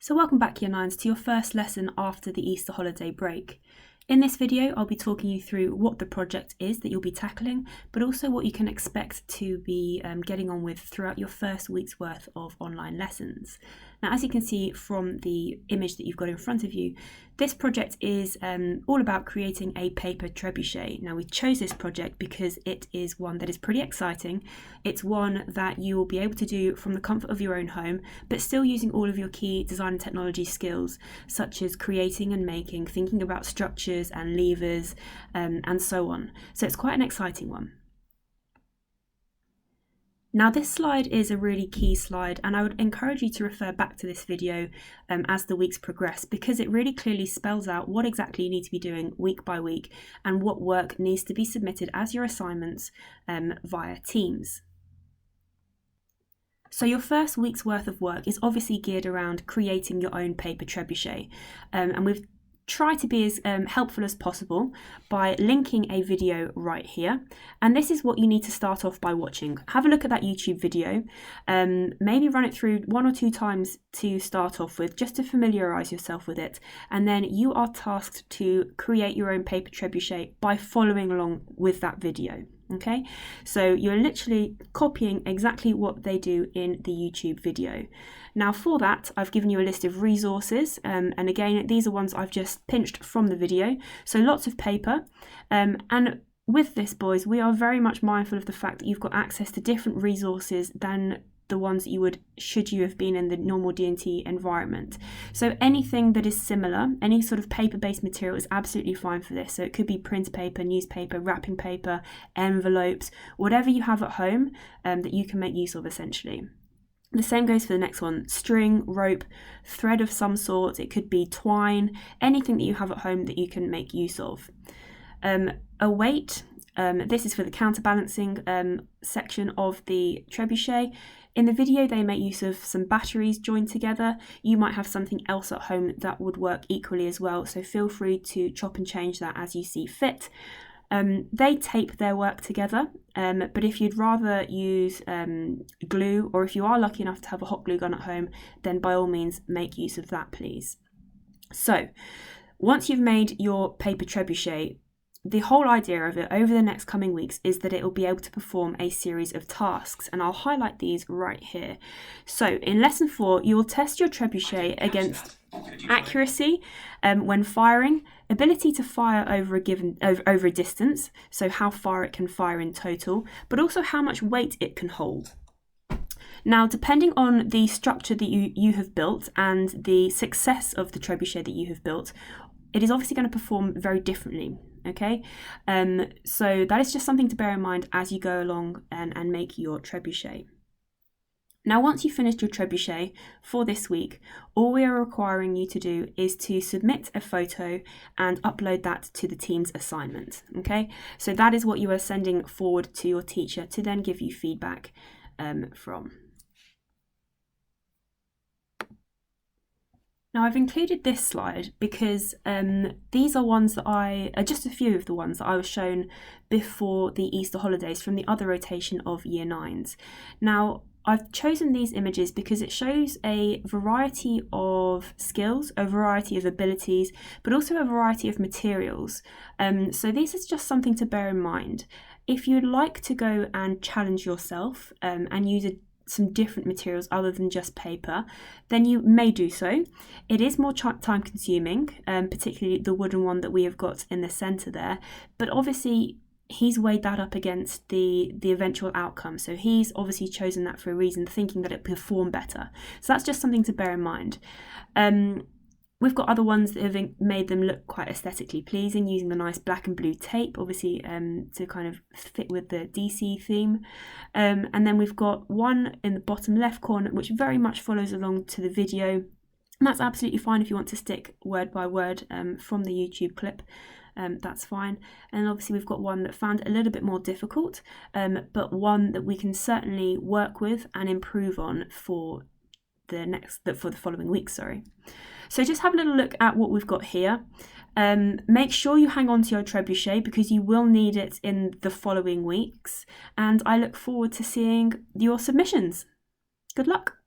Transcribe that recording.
So welcome back Year 9s to your first lesson after the Easter holiday break. In this video I'll be talking you through what the project is that you'll be tackling, but also what you can expect to be getting on with throughout your first week's worth of online lessons. Now, as you can see from the image that you've got in front of you, this project is all about creating a paper trebuchet. Now, we chose this project because it is one that is pretty exciting. It's one that you will be able to do from the comfort of your own home, but still using all of your key design and technology skills, such as creating and making, thinking about structures and levers, and so on. So it's quite an exciting one. Now, this slide is a really key slide, and I would encourage you to refer back to this video as the weeks progress, because it really clearly spells out what exactly you need to be doing week by week and what work needs to be submitted as your assignments via Teams. So your first week's worth of work is obviously geared around creating your own paper trebuchet, and we've try to be as helpful as possible by linking a video right here. And this is what you need to start off by watching. Have a look at that YouTube video, maybe run it through 1 or 2 times to start off with, just to familiarise yourself with it. And then you are tasked to create your own paper trebuchet by following along with that video. Okay, so you're literally copying exactly what they do in the YouTube video. Now for that, I've given you a list of resources, and again, these are ones I've just pinched from the video, so lots of paper. And with this, boys, we are very much mindful of the fact that you've got access to different resources than the ones that you would should you have been in the normal D&T environment. So anything that is similar, any sort of paper-based material is absolutely fine for this. So it could be print paper, newspaper, wrapping paper, envelopes, whatever you have at home that you can make use of essentially. The same goes for the next one: string, rope, thread of some sort. It could be twine, anything that you have at home that you can make use of. A weight. This is for the counterbalancing section of the trebuchet. In the video, they make use of some batteries joined together. You might have something else at home that would work equally as well, so feel free to chop and change that as you see fit. They tape their work together, but if you'd rather use glue, or if you are lucky enough to have a hot glue gun at home, then by all means make use of that, please. So once you've made your paper trebuchet, the whole idea of it over the next coming weeks is that it will be able to perform a series of tasks, and I'll highlight these right here. So in lesson 4, you will test your trebuchet against accuracy when firing, ability to fire over a distance, so how far it can fire in total, but also how much weight it can hold. Now, depending on the structure that you have built and the success of the trebuchet that you have built, it is obviously going to perform very differently. Okay, so that is just something to bear in mind as you go along and make your trebuchet. Now, once you've finished your trebuchet for this week, all we are requiring you to do is to submit a photo and upload that to the team's assignment. Okay, so that is what you are sending forward to your teacher to then give you feedback from. Now, I've included this slide because these are ones that just a few of the ones that I was shown before the Easter holidays from the other rotation of Year 9s. Now, I've chosen these images because it shows a variety of skills, a variety of abilities, but also a variety of materials. So this is just something to bear in mind. If you'd like to go and challenge yourself and use some different materials other than just paper, then you may do so. It is more time consuming, particularly the wooden one that we have got in the centre there, but obviously he's weighed that up against the eventual outcome, so he's obviously chosen that for a reason, thinking that it perform better. So that's just something to bear in mind. We've got other ones that have made them look quite aesthetically pleasing, using the nice black and blue tape, obviously to kind of fit with the DC theme. And then we've got one in the bottom left corner, which very much follows along to the video. And that's absolutely fine if you want to stick word by word from the YouTube clip. That's fine. And obviously we've got one that found a little bit more difficult, but one that we can certainly work with and improve on for the following week, sorry. So just have a little look at what we've got here. Make sure you hang on to your trebuchet because you will need it in the following weeks, and I look forward to seeing your submissions. Good luck.